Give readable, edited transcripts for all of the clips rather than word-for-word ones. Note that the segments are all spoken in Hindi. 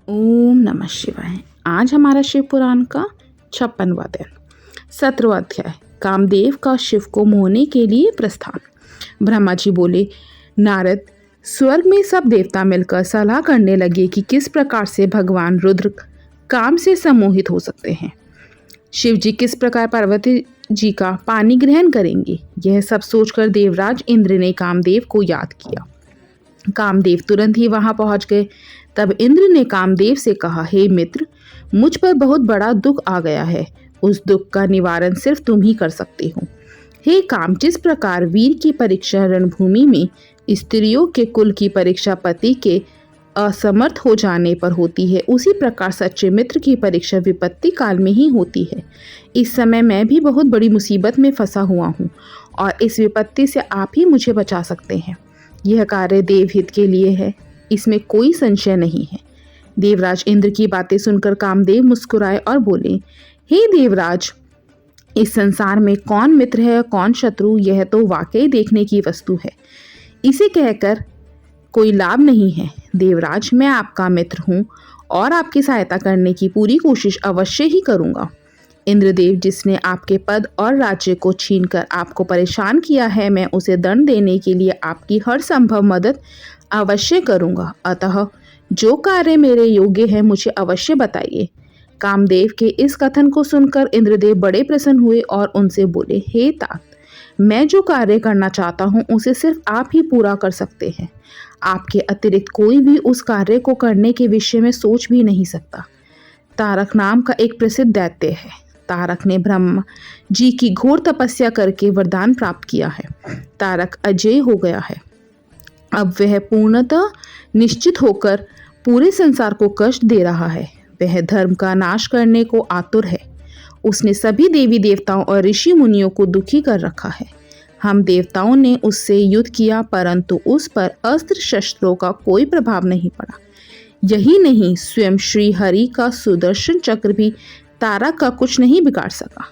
ओम नमः शिवाय। आज हमारा शिव पुराण का 56वां दिन 17वां अध्याय कामदेव का शिव को मोहने के लिए प्रस्थान। ब्रह्मा जी बोले, नारद, स्वर्ग में सब देवता मिलकर सलाह करने लगे कि किस प्रकार से भगवान रुद्र काम से सम्मोहित हो सकते हैं। शिव जी किस प्रकार पार्वती जी का पानी ग्रहण करेंगे। यह सब सोचकर देवराज इंद्र ने कामदेव को याद किया। कामदेव तुरंत ही वहां पहुंच गए। तब इंद्र ने कामदेव से कहा, हे मित्र, मुझ पर बहुत बड़ा दुख आ गया है। उस दुख का निवारण सिर्फ तुम ही कर सकते हो। हे काम, जिस प्रकार वीर की परीक्षा रणभूमि में स्त्रियों के कुल की परीक्षा पति के असमर्थ हो जाने पर होती है, उसी प्रकार सच्चे मित्र की परीक्षा विपत्ति काल में ही होती है। इस समय मैं भी बहुत बड़ी मुसीबत में फंसा हुआ हूँ और इस विपत्ति से आप ही मुझे बचा सकते हैं। यह कार्य देवहित के लिए है, इसमें कोई संशय नहीं है। देवराज इंद्र की बातें सुनकर कामदेव मुस्कुराए और बोले, हे देवराज, इस संसार में कौन मित्र है कौन शत्रु, यह तो वाकई देखने की वस्तु है। इसे कहकर कोई लाभ नहीं है। देवराज, मैं आपका मित्र हूँ और आपकी सहायता करने की पूरी कोशिश अवश्य ही करूँगा। इंद्रदेव, जिसने आपके पद और राज्य को छीनकर आपको परेशान किया है, मैं उसे दंड देने के लिए आपकी हर संभव मदद अवश्य करूँगा। अतः जो कार्य मेरे योग्य है मुझे अवश्य बताइए। कामदेव के इस कथन को सुनकर इंद्रदेव बड़े प्रसन्न हुए और उनसे बोले, हे तात, मैं जो कार्य करना चाहता हूँ उसे सिर्फ आप ही पूरा कर सकते हैं। आपके अतिरिक्त कोई भी उस कार्य को करने के विषय में सोच भी नहीं सकता। तारक नाम का एक प्रसिद्ध दैत्य है। तारक ने ब्रह्मा जी की घोर तपस्या करके वरदान प्राप्त किया है। तारक अजय हो गया है। अब वह पूर्णतः निश्चित होकर पूरे संसार को कष्ट दे रहा है। वह धर्म का नाश करने को आतुर है। उसने सभी देवी देवताओं और ऋषि मुनियों को दुखी कर रखा है। हम देवताओं ने उससे युद्ध किया, परंतु उस पर अस्त्र शस्त्रों का कोई प्रभाव नहीं पड़ा। यही नहीं, स्वयं श्री हरि का सुदर्शन चक्र भी तारक का कुछ नहीं बिगाड़ सका।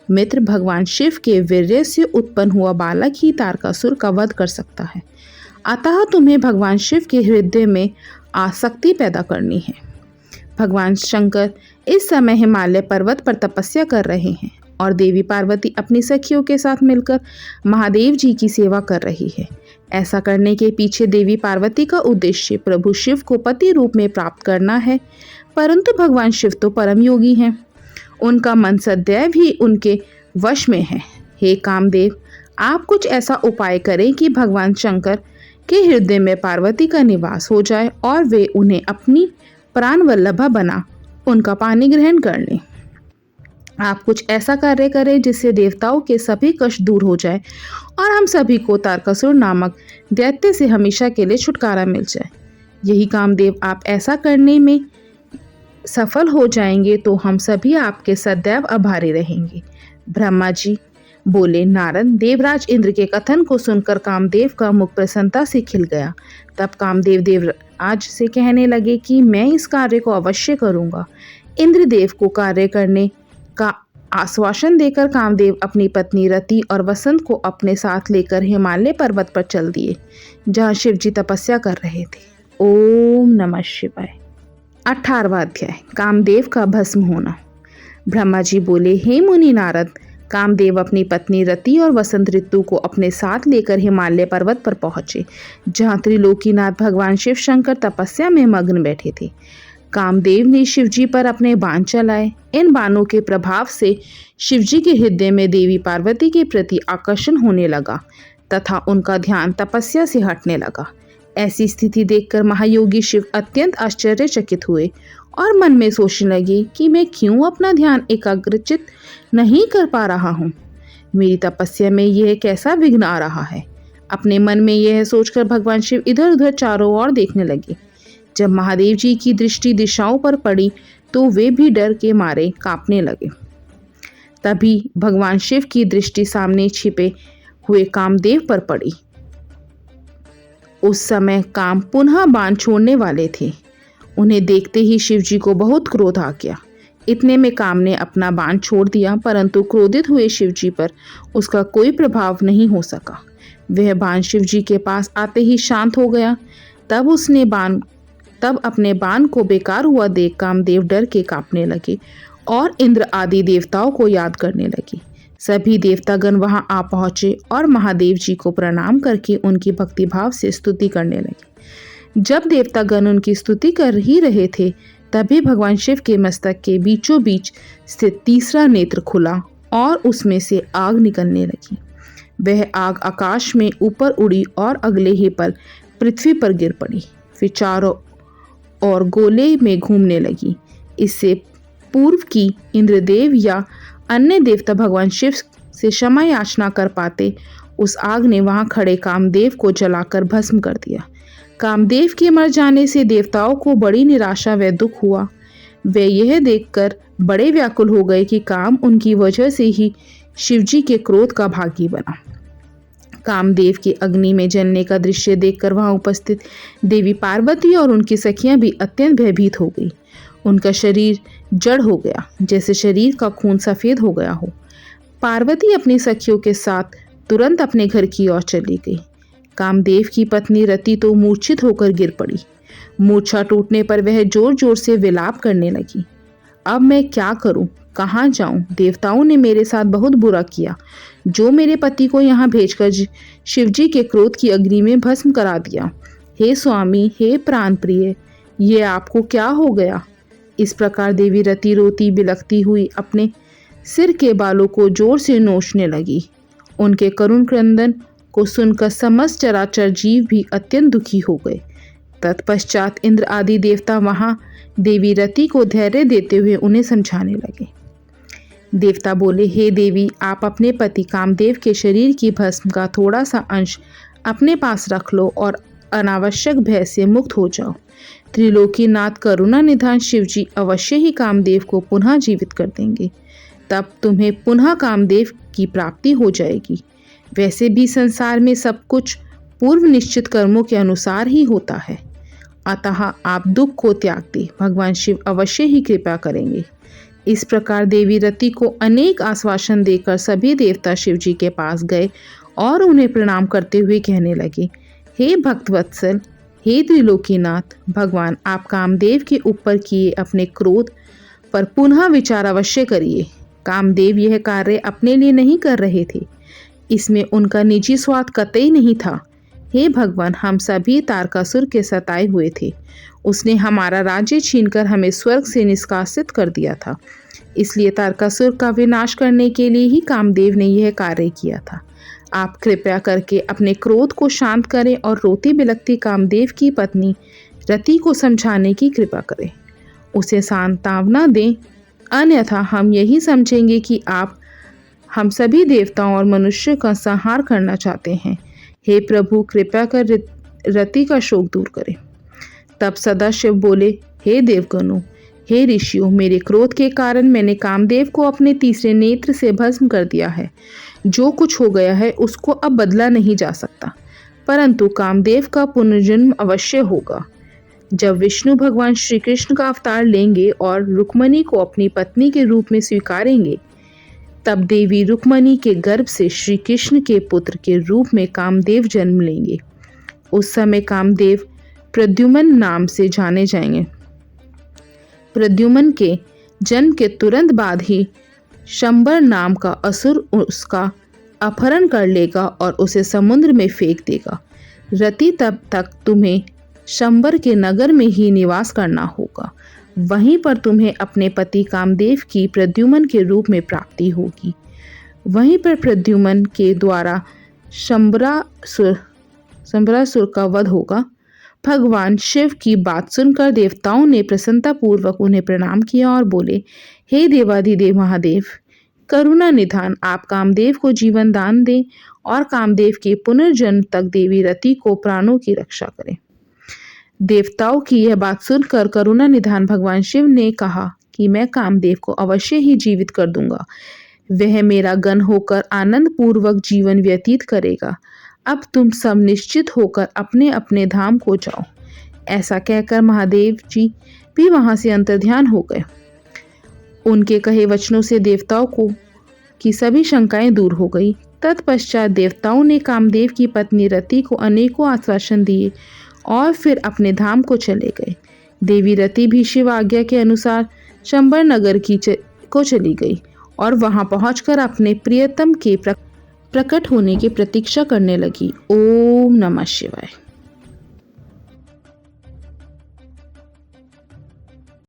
मित्र, भगवान शिव के वीर्य से उत्पन्न हुआ बालक ही तारकासुर का वध कर सकता है। अतः तुम्हें भगवान शिव के हृदय में आसक्ति पैदा करनी है। भगवान शंकर इस समय हिमालय पर्वत पर तपस्या कर रहे हैं और देवी पार्वती अपनी सखियों के साथ मिलकर महादेव जी की सेवा कर रही है। ऐसा करने के पीछे देवी पार्वती का उद्देश्य प्रभु शिव को पति रूप में प्राप्त करना है, परंतु भगवान शिव तो परम योगी हैं। उनका मन सदैव ही उनके वश में है। हे कामदेव, आप कुछ ऐसा उपाय करें कि भगवान शंकर के हृदय में पार्वती का निवास हो जाए और वे उन्हें अपनी प्राण वल्लभा बना उनका पानी ग्रहण कर लें। आप कुछ ऐसा कार्य करें जिससे देवताओं के सभी कष्ट दूर हो जाए और हम सभी को तारकासुर नामक दैत्य से हमेशा के लिए छुटकारा मिल जाए। यही कामदेव, आप ऐसा करने में सफल हो जाएंगे तो हम सभी आपके सदैव आभारी रहेंगे। ब्रह्मा जी बोले, नारद, देवराज इंद्र के कथन को सुनकर कामदेव का मुख प्रसन्नता से खिल गया। तब कामदेव देवराज से कहने लगे कि मैं इस कार्य को अवश्य करूंगा। इंद्रदेव को कार्य करने का आश्वासन देकर कामदेव अपनी पत्नी रति और वसंत को अपने साथ लेकर हिमालय पर्वत पर चल दिए, जहाँ शिव जी तपस्या कर रहे थे। ओम नमः शिवाय। 18वां अध्याय कामदेव का भस्म होना। ब्रह्मा जी बोले, हे मुनि नारद, कामदेव अपनी पत्नी रति और वसंत ऋतु को अपने साथ लेकर हिमालय पर्वत पर पहुंचे, जहां त्रिलोकीनाथ भगवान शिव शंकर तपस्या में मग्न बैठे थे। कामदेव ने शिवजी पर अपने बाण चलाए। इन बाणों के प्रभाव से शिवजी के हृदय में देवी पार्वती के प्रति आकर्षण होने लगा तथा उनका ध्यान तपस्या से हटने लगा। ऐसी स्थिति देखकर महायोगी शिव अत्यंत आश्चर्यचकित हुए और मन में सोचने लगे कि मैं क्यों अपना ध्यान एकाग्रचित नहीं कर पा रहा हूँ। मेरी तपस्या में यह कैसा विघ्न आ रहा है। अपने मन में यह सोचकर भगवान शिव इधर उधर चारों ओर देखने लगे। जब महादेव जी की दृष्टि दिशाओं पर पड़ी तो वे भी डर के मारे कांपने लगे। तभी भगवान शिव की दृष्टि सामने छिपे हुए कामदेव पर पड़ी। उस समय काम पुनः बाण छोड़ने वाले थे। उन्हें देखते ही शिवजी को बहुत क्रोध आ गया। इतने में काम ने अपना बाण छोड़ दिया, परंतु क्रोधित हुए शिवजी पर उसका कोई प्रभाव नहीं हो सका। वह बाण शिवजी के पास आते ही शांत हो गया। तब उसने बाण तब अपने बाण को बेकार हुआ देख कामदेव डर के कांपने लगे और इंद्र आदि देवताओं को याद करने लगे। सभी देवतागण वहां आ पहुंचे और महादेव जी को प्रणाम करके उनकी भक्तिभाव से स्तुति करने लगे। जब देवतागण उनकी स्तुति कर ही रहे थे, तभी भगवान शिव के मस्तक के बीचों बीच स्थित तीसरा नेत्र खुला और उसमें से आग निकलने लगी। वह आग आकाश में ऊपर उड़ी और अगले ही पल पृथ्वी पर गिर पड़ी, फिर चारों ओर गोले में घूमने लगी। इससे पूर्व की इंद्रदेव या अन्य देवता भगवान शिव से क्षमा याचना कर पाते, उस आग ने वहां खड़े कामदेव को जलाकर भस्म कर दिया। कामदेव के मर जाने से देवताओं को बड़ी निराशा व दुख हुआ। वे यह देखकर बड़े व्याकुल हो गए कि काम उनकी वजह से ही शिवजी के क्रोध का भागी बना। कामदेव के अग्नि में जलने का दृश्य देखकर वहां उपस्थित देवी पार्वती और उनकी सखियां भी अत्यंत भयभीत हो गई। उनका शरीर जड़ हो गया, जैसे शरीर का खून सफेद हो गया हो। पार्वती अपनी सखियों के साथ तुरंत अपने घर की ओर चली गई। कामदेव की पत्नी रति तो मूर्छित होकर गिर पड़ी। मूर्छा टूटने पर वह जोर जोर से विलाप करने लगी। अब मैं क्या करूं, कहाँ जाऊं? देवताओं ने मेरे साथ बहुत बुरा किया, जो मेरे पति को यहाँ भेजकर शिवजी के क्रोध की अग्नि में भस्म करा दिया। हे स्वामी, हे प्राण प्रिय, ये आपको क्या हो गया? इस प्रकार देवी रति रोती बिलखती हुई अपने सिर के बालों को जोर से नोचने लगी। उनके करुण क्रंदन को सुनकर समस्त चराचर जीव भी अत्यंत दुखी हो गए। तत्पश्चात इंद्र आदि देवता वहां देवी रति को धैर्य देते हुए उन्हें समझाने लगे। देवता बोले, हे देवी, आप अपने पति कामदेव के शरीर की भस्म का थोड़ा सा अंश अपने पास रख लो और अनावश्यक भय से मुक्त हो जाओ। त्रिलोकीनाथ करुणा निधान शिवजी अवश्य ही कामदेव को पुनः जीवित कर देंगे। तब तुम्हें पुनः कामदेव की प्राप्ति हो जाएगी। वैसे भी संसार में सब कुछ पूर्व निश्चित कर्मों के अनुसार ही होता है, अतः आप दुख को त्याग दें, भगवान शिव अवश्य ही कृपा करेंगे। इस प्रकार देवी रति को अनेक आश्वासन देकर सभी देवता शिवजी के पास गए और उन्हें प्रणाम करते हुए कहने लगे, हे भक्तवत्सल, हे त्रिलोकीनाथ भगवान, आप कामदेव के ऊपर किए अपने क्रोध पर पुनः विचार अवश्य करिए। कामदेव यह कार्य अपने लिए नहीं कर रहे थे, इसमें उनका निजी स्वार्थ कतई नहीं था। हे भगवान, हम सभी तारकासुर के सताए हुए थे। उसने हमारा राज्य छीनकर हमें स्वर्ग से निष्कासित कर दिया था। इसलिए तारकासुर का विनाश करने के लिए ही कामदेव ने यह कार्य किया था। आप कृपया करके अपने क्रोध को शांत करें और रोती बिलखती कामदेव की पत्नी रति को समझाने की कृपा करें, उसे सांत्वना दें, अन्यथा हम यही समझेंगे कि आप हम सभी देवताओं और मनुष्य का संहार करना चाहते हैं। हे प्रभु, कृपया कर रति का शोक दूर करें। तब सदाशिव बोले, हे देवगणों, हे ऋषियों, मेरे क्रोध के कारण मैंने कामदेव को अपने तीसरे नेत्र से भस्म कर दिया है। जो कुछ हो गया है उसको अब बदला नहीं जा सकता, परंतु कामदेव का पुनर्जन्म अवश्य होगा। जब विष्णु भगवान श्री कृष्ण का अवतार लेंगे और रुक्मणी को अपनी पत्नी के रूप में स्वीकारेंगे, तब देवी रुक्मणी के गर्भ से श्री कृष्ण के पुत्र के रूप में कामदेव जन्म लेंगे। उस समय कामदेव प्रद्युम्न नाम से जाने जाएंगे। प्रद्युम्न के जन्म के तुरंत बाद ही शंबर नाम का असुर उसका अपहरण कर लेगा और उसे समुद्र में फेंक देगा। रति, तब तक तुम्हें शंबर के नगर में ही निवास करना होगा। वहीं पर तुम्हें अपने पति कामदेव की प्रद्युम्न के रूप में प्राप्ति होगी। वहीं पर प्रद्युम्न के द्वारा शंबरासुर का वध होगा। भगवान शिव की बात सुनकर देवताओं ने प्रसन्नतापूर्वक उन्हें प्रणाम किया और बोले, हे देवाधिदेव महादेव, करुणा निधान, आप कामदेव को जीवन दान दें और कामदेव के पुनर्जन्म तक देवी रति को प्राणों की रक्षा करें। देवताओं की यह बात सुनकर करुणा निधान भगवान शिव ने कहा कि मैं कामदेव को अवश्य ही जीवित कर दूंगा। वह मेरा गण होकर आनंद पूर्वक जीवन व्यतीत करेगा। अब तुम सब निश्चित होकर अपने अपने धाम को जाओ। ऐसा कहकर महादेव जी भी वहां से अंतर्ध्यान हो गए। उनके कहे वचनों से देवताओं को की सभी शंकाएं दूर हो गई। तत्पश्चात देवताओं ने कामदेव की पत्नी रति को अनेकों आश्वासन दिए और फिर अपने धाम को चले गए। देवी रति भी शिव आज्ञा के अनुसार शंबर नगर को चली गई और वहां पहुंचकर अपने प्रियतम के प्रकट होने की प्रतीक्षा करने लगी। ओम नमः शिवाय।